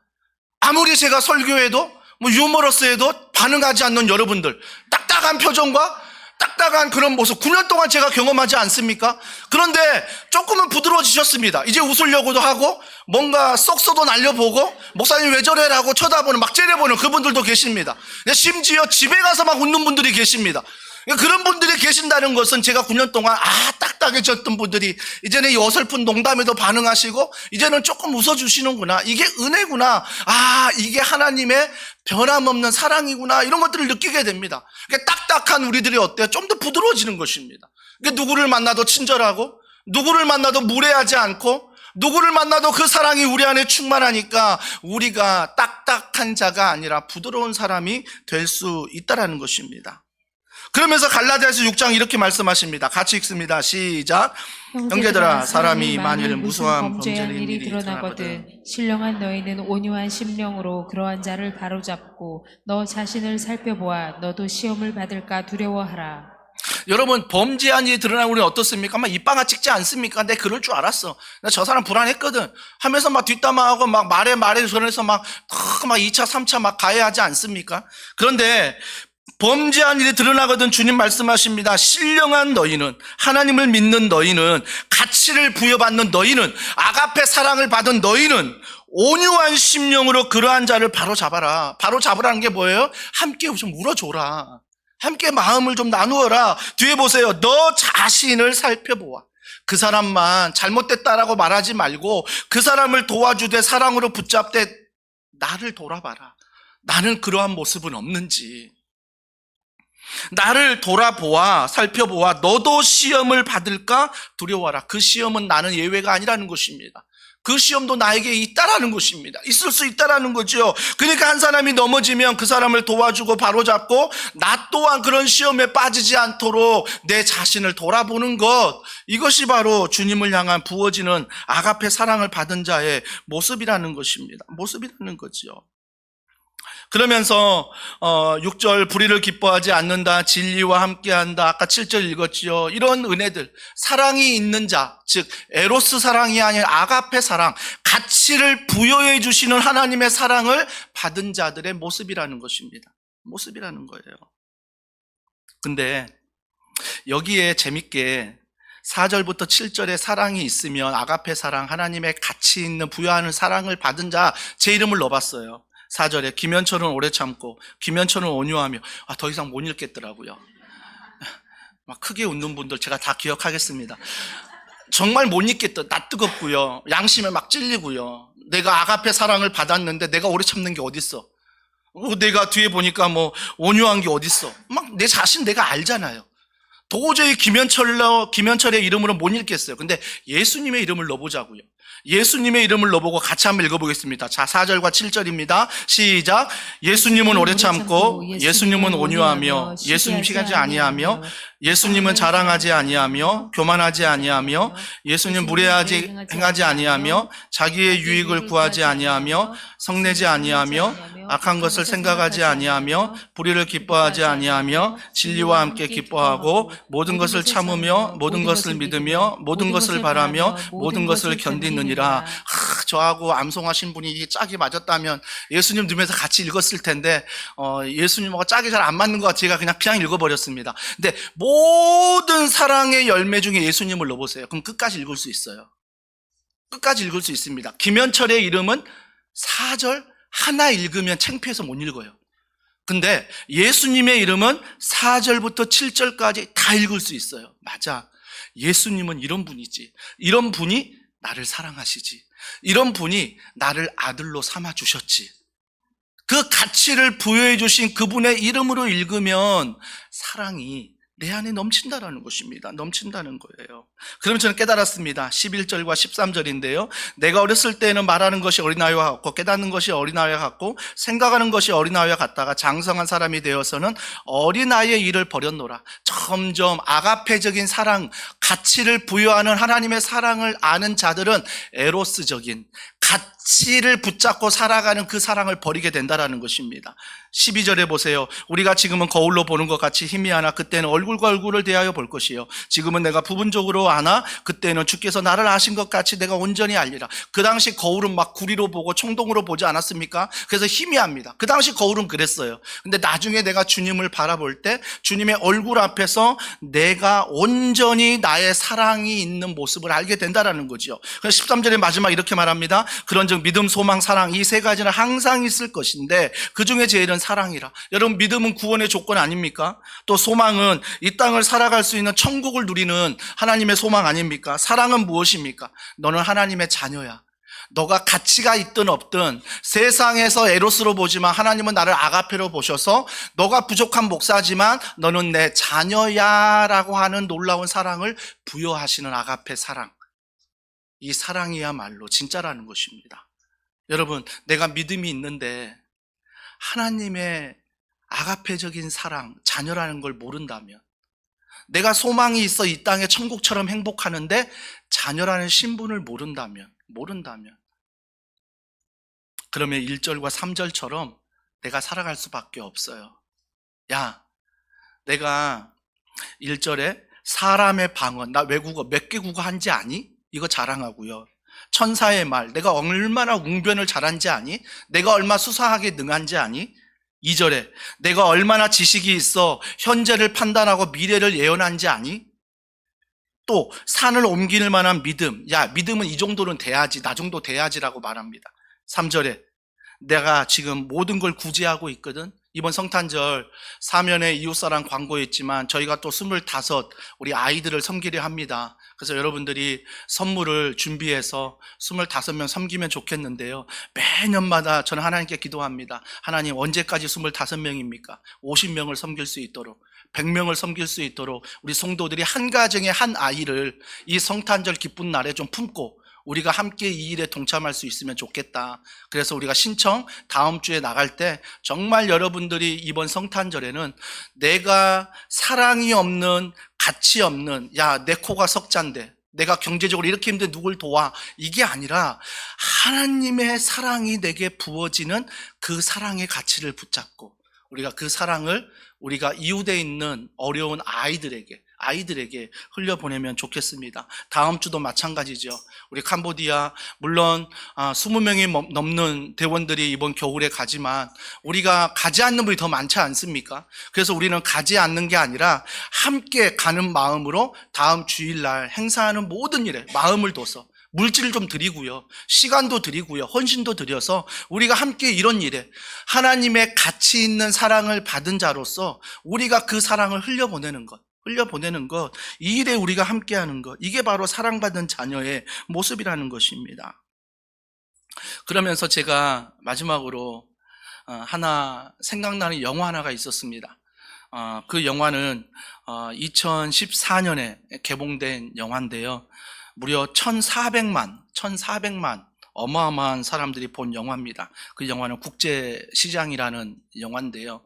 [SPEAKER 1] 아무리 제가 설교해도 유머러스해도 반응하지 않는 여러분들, 딱딱한 표정과 딱딱한 그런 모습 9년 동안 제가 경험하지 않습니까? 그런데 조금은 부드러워지셨습니다. 이제 웃으려고도 하고 뭔가 썩소도 날려보고 목사님 왜 저래라고 쳐다보는 막 째려보는 그분들도 계십니다. 심지어 집에 가서 막 웃는 분들이 계십니다. 그런 분들이 계신다는 것은 제가 9년 동안 딱딱해졌던 분들이 이제는 이 어설픈 농담에도 반응하시고 이제는 조금 웃어주시는구나. 이게 은혜구나. 이게 하나님의 변함없는 사랑이구나. 이런 것들을 느끼게 됩니다. 딱딱한 우리들이 어때요? 좀 더 부드러워지는 것입니다. 누구를 만나도 친절하고 누구를 만나도 무례하지 않고 누구를 만나도 그 사랑이 우리 안에 충만하니까 우리가 딱딱한 자가 아니라 부드러운 사람이 될 수 있다는 것입니다. 그러면서 갈라디아서 6장 이렇게 말씀하십니다. 같이 읽습니다. 시작. 형제들아, 사람이 만일 무수한 범죄한 일이 드러나거든
[SPEAKER 2] 신령한 너희는 온유한 심령으로 그러한 자를 바로잡고 너 자신을 살펴보아 너도 시험을 받을까 두려워하라.
[SPEAKER 1] 여러분, 범죄한 일이 드러나면 우리는 어떻습니까? 막 입방아 찍지 않습니까? 내 그럴 줄 알았어. 나 저 사람 불안했거든. 하면서 막 뒷담화하고 막 말에 전해서 막 2차, 3차 막 가해하지 않습니까? 그런데 범죄한 일이 드러나거든 주님 말씀하십니다. 신령한 너희는, 하나님을 믿는 너희는, 가치를 부여받는 너희는, 아가페 사랑을 받은 너희는 온유한 심령으로 그러한 자를 바로잡아라. 바로잡으라는 게 뭐예요? 함께 좀 울어줘라. 함께 마음을 좀 나누어라. 뒤에 보세요. 너 자신을 살펴보아. 그 사람만 잘못됐다라고 말하지 말고 그 사람을 도와주되 사랑으로 붙잡되 나를 돌아봐라. 나는 그러한 모습은 없는지. 나를 돌아보아, 살펴보아. 너도 시험을 받을까 두려워하라. 그 시험은 나는 예외가 아니라는 것입니다. 그 시험도 나에게 있다라는 것입니다. 있을 수 있다라는 거죠. 그러니까 한 사람이 넘어지면 그 사람을 도와주고 바로잡고 나 또한 그런 시험에 빠지지 않도록 내 자신을 돌아보는 것, 이것이 바로 주님을 향한 부어지는 아가페 사랑을 받은 자의 모습이라는 것입니다. 모습이라는 거죠. 그러면서 6절 불의를 기뻐하지 않는다, 진리와 함께한다. 아까 7절 읽었지요. 이런 은혜들, 사랑이 있는 자, 즉 에로스 사랑이 아니라 아가페 사랑, 가치를 부여해 주시는 하나님의 사랑을 받은 자들의 모습이라는 것입니다. 모습이라는 거예요. 근데 여기에 재밌게 4절부터 7절에 사랑이 있으면 아가페 사랑, 하나님의 가치 있는 부여하는 사랑을 받은 자, 제 이름을 넣어봤어요. 4절에 김현철은 오래 참고 김현철은 온유하며, 더 이상 못 읽겠더라고요. 막 크게 웃는 분들 제가 다 기억하겠습니다. 정말 못 읽겠다. 나 뜨겁고요, 양심에 막 찔리고요. 내가 아가페 사랑을 받았는데 내가 오래 참는 게 어딨어. 내가 뒤에 보니까 온유한 게 어딨어. 막 내 자신 내가 알잖아요. 도저히 김현철의 이름으로 못 읽겠어요. 근데 예수님의 이름을 넣어보자고요. 예수님의 이름을 넣어보고 같이 한번 읽어보겠습니다. 자, 4절과 7절입니다. 시작. 예수님은 오래 참고, 예수님은 온유하며, 예수님 시기하지 아니하며, 예수님은 자랑하지 아니하며, 교만하지 아니하며, 예수님 무례하지 행하지 아니하며, 자기의 유익을 구하지 아니하며, 성내지 아니하며, 악한 것을 생각하지 아니하며, 불의를 기뻐하지 아니하며, 진리와 함께 기뻐하고, 모든 것을 참으며, 모든 것을 믿으며, 모든 것을 바라며, 모든 것을 견디느니라. 저하고 암송하신 분이 이게 짝이 맞았다면 예수님 눈에서 같이 읽었을 텐데 예수님하고 짝이 잘 안 맞는 것 같아 제가 그냥 읽어버렸습니다. 근데 모든 사랑의 열매 중에 예수님을 넣어보세요. 그럼 끝까지 읽을 수 있어요. 끝까지 읽을 수 있습니다. 김현철의 이름은 4절 하나 읽으면 창피해서 못 읽어요. 근데 예수님의 이름은 4절부터 7절까지 다 읽을 수 있어요. 맞아. 예수님은 이런 분이지. 이런 분이 나를 사랑하시지. 이런 분이 나를 아들로 삼아 주셨지. 그 가치를 부여해 주신 그분의 이름으로 읽으면 사랑이 내 안에 넘친다라는 것입니다. 넘친다는 거예요. 그러면 저는 깨달았습니다. 11절과 13절인데요. 내가 어렸을 때는 말하는 것이 어린아이와 같고 깨닫는 것이 어린아이와 같고 생각하는 것이 어린아이와 같다가 장성한 사람이 되어서는 어린아이의 일을 버렸노라. 점점 아가페적인 사랑, 가치를 부여하는 하나님의 사랑을 아는 자들은 에로스적인 가치를 붙잡고 살아가는 그 사랑을 버리게 된다라는 것입니다. 12절에 보세요. 우리가 지금은 거울로 보는 것 같이 희미하나 그때는 얼굴과 얼굴을 대하여 볼 것이요. 지금은 내가 부분적으로 아나 그때는 주께서 나를 아신 것 같이 내가 온전히 알리라. 그 당시 거울은 막 구리로 보고 총동으로 보지 않았습니까? 그래서 희미합니다. 그 당시 거울은 그랬어요. 근데 나중에 내가 주님을 바라볼 때 주님의 얼굴 앞에서 내가 온전히 나의 사랑이 있는 모습을 알게 된다라는 거죠. 그래서 13절의 마지막 이렇게 말합니다. 그런즉 믿음, 소망, 사랑 이 세 가지는 항상 있을 것인데 그 중에 제일은 사랑이라. 여러분, 믿음은 구원의 조건 아닙니까? 또 소망은 이 땅을 살아갈 수 있는 천국을 누리는 하나님의 소망 아닙니까? 사랑은 무엇입니까? 너는 하나님의 자녀야. 너가 가치가 있든 없든 세상에서 에로스로 보지만 하나님은 나를 아가페로 보셔서 너가 부족한 목사지만 너는 내 자녀야 라고 하는 놀라운 사랑을 부여하시는 아가페 사랑. 이 사랑이야말로 진짜라는 것입니다. 여러분, 내가 믿음이 있는데 하나님의 아가페적인 사랑, 자녀라는 걸 모른다면, 내가 소망이 있어 이 땅에 천국처럼 행복하는데 자녀라는 신분을 모른다면 그러면 1절과 3절처럼 내가 살아갈 수밖에 없어요. 야, 내가 1절에 사람의 방언, 나 외국어 몇 개 국어 한지 아니? 이거 자랑하고요. 천사의 말, 내가 얼마나 웅변을 잘한지 아니? 내가 얼마나 수사하게 능한지 아니? 2절에 내가 얼마나 지식이 있어 현재를 판단하고 미래를 예언한지 아니? 또 산을 옮길 만한 믿음, 야, 믿음은 이 정도는 돼야지, 나 정도 돼야지라고 말합니다. 3절에 내가 지금 모든 걸 구제하고 있거든. 이번 성탄절 사면에 이웃사랑 광고했지만 저희가 또 25 우리 아이들을 섬기려 합니다. 그래서 여러분들이 선물을 준비해서 25명 섬기면 좋겠는데요. 매년마다 저는 하나님께 기도합니다. 하나님, 언제까지 25명입니까? 50명을 섬길 수 있도록, 100명을 섬길 수 있도록 우리 성도들이 한 가정에 한 아이를 이 성탄절 기쁜 날에 좀 품고 우리가 함께 이 일에 동참할 수 있으면 좋겠다. 그래서 우리가 신청 다음 주에 나갈 때 정말 여러분들이 이번 성탄절에는 내가 사랑이 없는, 가치 없는, 야, 내 코가 석잔데 내가 경제적으로 이렇게 힘든데 누굴 도와, 이게 아니라 하나님의 사랑이 내게 부어지는 그 사랑의 가치를 붙잡고 우리가 그 사랑을 우리가 이웃에 있는 어려운 아이들에게 흘려보내면 좋겠습니다. 다음 주도 마찬가지죠. 우리 캄보디아 물론 20명이 넘는 대원들이 이번 겨울에 가지만 우리가 가지 않는 분이 더 많지 않습니까? 그래서 우리는 가지 않는 게 아니라 함께 가는 마음으로 다음 주일날 행사하는 모든 일에 마음을 둬서 물질을 좀 드리고요, 시간도 드리고요, 헌신도 드려서 우리가 함께 이런 일에 하나님의 가치 있는 사랑을 받은 자로서 우리가 그 사랑을 흘려보내는 것, 이 일에 우리가 함께하는 것, 이게 바로 사랑받은 자녀의 모습이라는 것입니다. 그러면서 제가 마지막으로 하나 생각나는 영화 하나가 있었습니다. 그 영화는 2014년에 개봉된 영화인데요. 무려 1400만 어마어마한 사람들이 본 영화입니다. 그 영화는 국제시장이라는 영화인데요.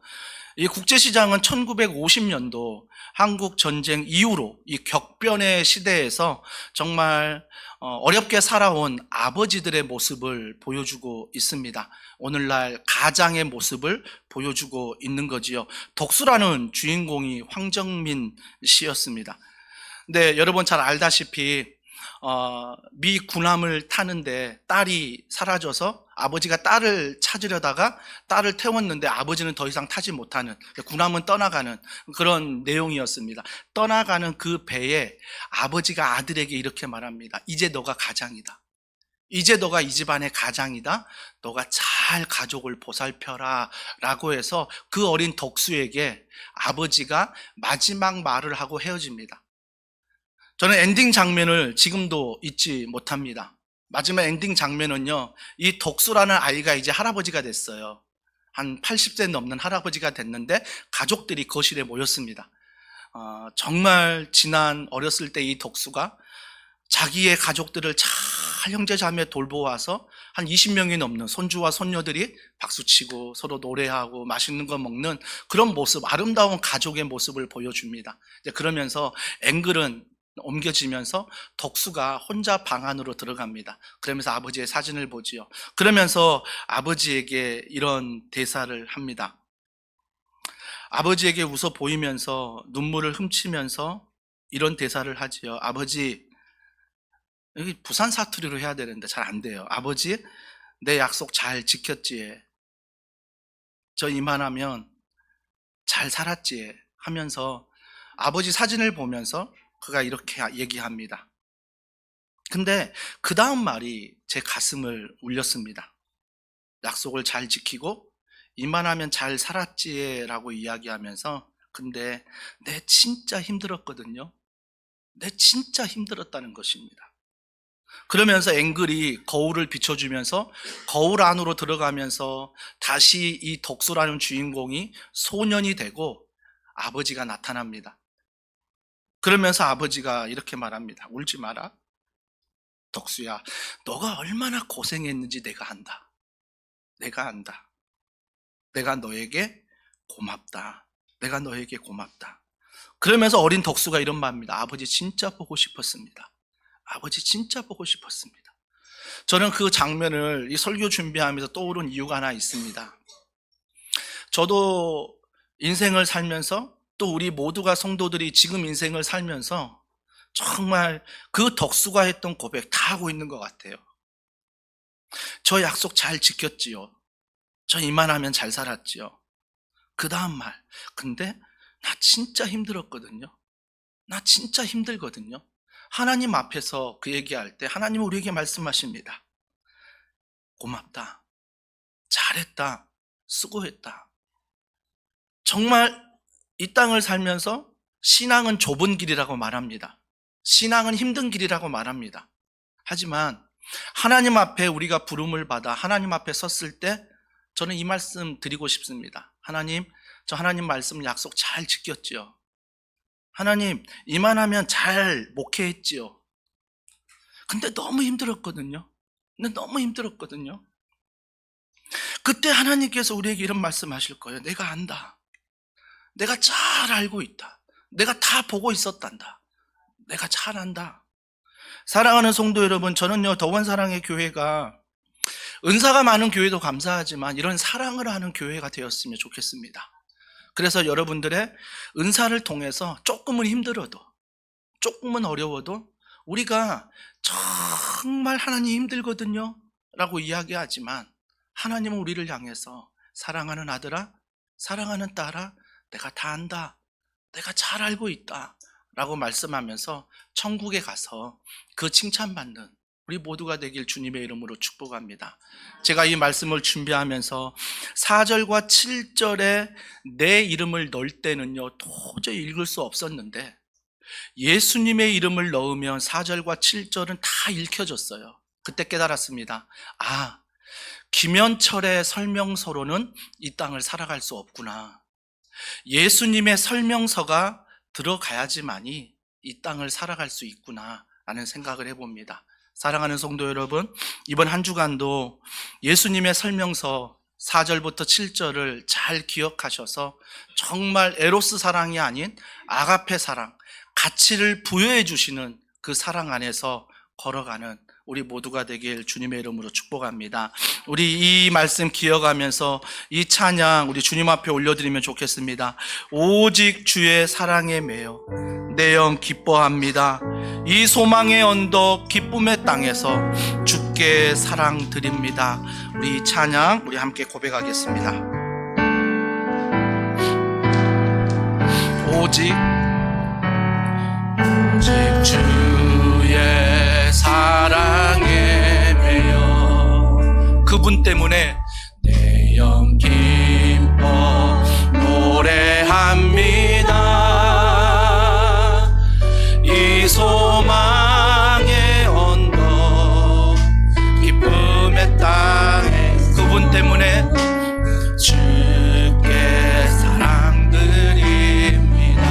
[SPEAKER 1] 이 국제시장은 1950년도 한국 전쟁 이후로 이 격변의 시대에서 정말 어렵게 살아온 아버지들의 모습을 보여주고 있습니다. 오늘날 가장의 모습을 보여주고 있는 거지요. 덕수라는 주인공이 황정민 씨였습니다. 근데 여러분 잘 알다시피 미 군함을 타는데 딸이 사라져서 아버지가 딸을 찾으려다가 딸을 태웠는데 아버지는 더 이상 타지 못하는, 군함은 떠나가는 그런 내용이었습니다. 떠나가는 그 배에 아버지가 아들에게 이렇게 말합니다. 이제 너가 가장이다. 이제 너가 이 집안의 가장이다. 너가 잘 가족을 보살펴라 라고 해서 그 어린 덕수에게 아버지가 마지막 말을 하고 헤어집니다. 저는 엔딩 장면을 지금도 잊지 못합니다. 마지막 엔딩 장면은요, 이 덕수라는 아이가 이제 할아버지가 됐어요. 한 80세 넘는 할아버지가 됐는데 가족들이 거실에 모였습니다. 정말 지난 어렸을 때 이 덕수가 자기의 가족들을 잘 형제 자매 돌보아서 한 20명이 넘는 손주와 손녀들이 박수치고 서로 노래하고 맛있는 거 먹는 그런 모습, 아름다운 가족의 모습을 보여줍니다. 이제 그러면서 앵글은 옮겨지면서 덕수가 혼자 방 안으로 들어갑니다. 그러면서 아버지의 사진을 보지요. 그러면서 아버지에게 이런 대사를 합니다. 아버지에게 웃어 보이면서 눈물을 훔치면서 이런 대사를 하지요. 아버지, 여기 부산 사투리로 해야 되는데 잘 안 돼요. 아버지, 내 약속 잘 지켰지? 저 이만하면 잘 살았지? 하면서 아버지 사진을 보면서 그가 이렇게 얘기합니다. 근데 그 다음 말이 제 가슴을 울렸습니다. 약속을 잘 지키고 이만하면 잘 살았지라고 이야기하면서 근데 내 진짜 힘들었거든요. 내 진짜 힘들었다는 것입니다. 그러면서 앵글이 거울을 비춰주면서 거울 안으로 들어가면서 다시 이 덕수라는 주인공이 소년이 되고 아버지가 나타납니다. 그러면서 아버지가 이렇게 말합니다. 울지 마라. 덕수야, 너가 얼마나 고생했는지 내가 안다. 내가 안다. 내가 너에게 고맙다. 내가 너에게 고맙다. 그러면서 어린 덕수가 이런 말입니다. 아버지 진짜 보고 싶었습니다. 아버지 진짜 보고 싶었습니다. 저는 그 장면을 이 설교 준비하면서 떠오른 이유가 하나 있습니다. 저도 인생을 살면서 또 우리 모두가 성도들이 지금 인생을 살면서 정말 그 덕수가 했던 고백 다 하고 있는 것 같아요. 저 약속 잘 지켰지요. 저 이만하면 잘 살았지요. 그 다음 말, 근데 나 진짜 힘들었거든요. 나 진짜 힘들거든요. 하나님 앞에서 그 얘기할 때 하나님은 우리에게 말씀하십니다. 고맙다. 잘했다. 수고했다. 정말 이 땅을 살면서 신앙은 좁은 길이라고 말합니다. 신앙은 힘든 길이라고 말합니다. 하지만 하나님 앞에 우리가 부름을 받아 하나님 앞에 섰을 때 저는 이 말씀 드리고 싶습니다. 하나님, 저 하나님 말씀 약속 잘 지켰지요. 하나님, 이만하면 잘 목회했지요. 근데 너무 힘들었거든요. 그때 하나님께서 우리에게 이런 말씀하실 거예요. 내가 안다. 내가 잘 알고 있다. 내가 다 보고 있었단다. 내가 잘 안다. 사랑하는 성도 여러분, 저는요, 더원사랑의 교회가 은사가 많은 교회도 감사하지만 이런 사랑을 하는 교회가 되었으면 좋겠습니다. 그래서 여러분들의 은사를 통해서 조금은 힘들어도, 조금은 어려워도 우리가 정말 하나님 힘들거든요 라고 이야기하지만 하나님은 우리를 향해서 사랑하는 아들아, 사랑하는 딸아, 내가 다 안다. 내가 잘 알고 있다. 라고 말씀하면서 천국에 가서 그 칭찬받는 우리 모두가 되길 주님의 이름으로 축복합니다. 제가 이 말씀을 준비하면서 4절과 7절에 내 이름을 넣을 때는요, 도저히 읽을 수 없었는데 예수님의 이름을 넣으면 4절과 7절은 다 읽혀졌어요. 그때 깨달았습니다. 아, 김현철의 설명서로는 이 땅을 살아갈 수 없구나. 예수님의 설명서가 들어가야지만이 이 땅을 살아갈 수 있구나 라는 생각을 해봅니다. 사랑하는 성도 여러분, 이번 한 주간도 예수님의 설명서 4절부터 7절을 잘 기억하셔서 정말 에로스 사랑이 아닌 아가페 사랑, 가치를 부여해 주시는 그 사랑 안에서 걸어가는 우리 모두가 되길 주님의 이름으로 축복합니다. 우리 이 말씀 기억하면서 이 찬양 우리 주님 앞에 올려드리면 좋겠습니다. 오직 주의 사랑에 매여 내 영 기뻐합니다. 이 소망의 언덕 기쁨의 땅에서 주께 사랑 드립니다. 우리 이 찬양 우리 함께 고백하겠습니다. 오직 주의 사랑에 매여 그분 때문에 내 영 기뻐 노래합니다. 이 소망의 언덕 기쁨의 땅에 그분 때문에 주께 사랑 드립니다.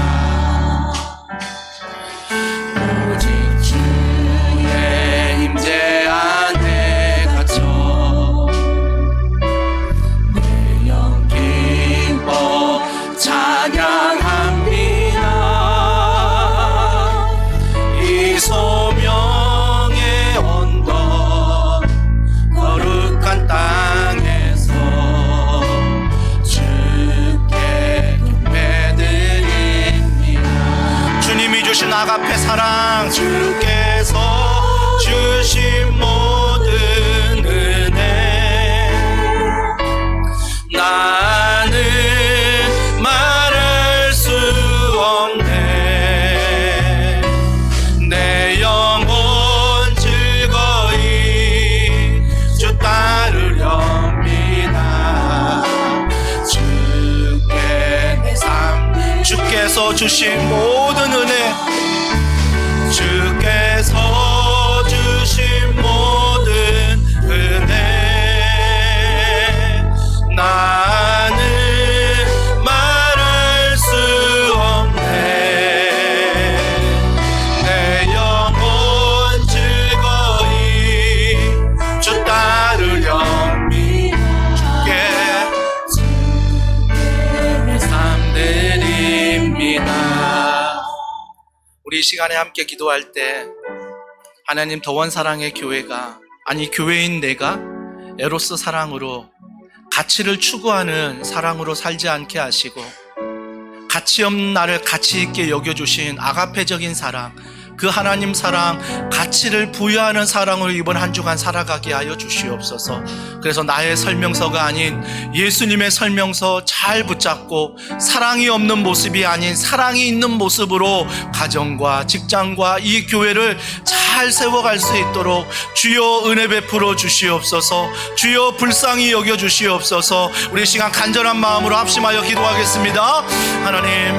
[SPEAKER 1] 아가페 사랑 주께서 주신 모든 은혜 나는 말할 수 없네 내 영혼 즐거이 주 따르렵니다 주께 내 삶 주께서 주신 모든 은혜 주께서 주신 모든 은혜 나는 말할 수 없네 내 영혼 즐거이 주 따르렵니다 주께 내 삶 드립니다. 우리 이 시간에 함께 기도할 때 하나님 더원 사랑의 교회가 아니 교회인 내가 에로스 사랑으로 가치를 추구하는 사랑으로 살지 않게 하시고 가치 없는 나를 가치 있게 여겨주신 아가페적인 사랑 그 하나님 사랑 가치를 부여하는 사랑으로 이번 한 주간 살아가게 하여 주시옵소서. 그래서 나의 설명서가 아닌 예수님의 설명서 잘 붙잡고 사랑이 없는 모습이 아닌 사랑이 있는 모습으로 가정과 직장과 이 교회를 잘 세워갈 수 있도록 주여 은혜 베풀어 주시옵소서. 주여 불쌍히 여겨 주시옵소서. 우리 시간 간절한 마음으로 합심하여 기도하겠습니다. 하나님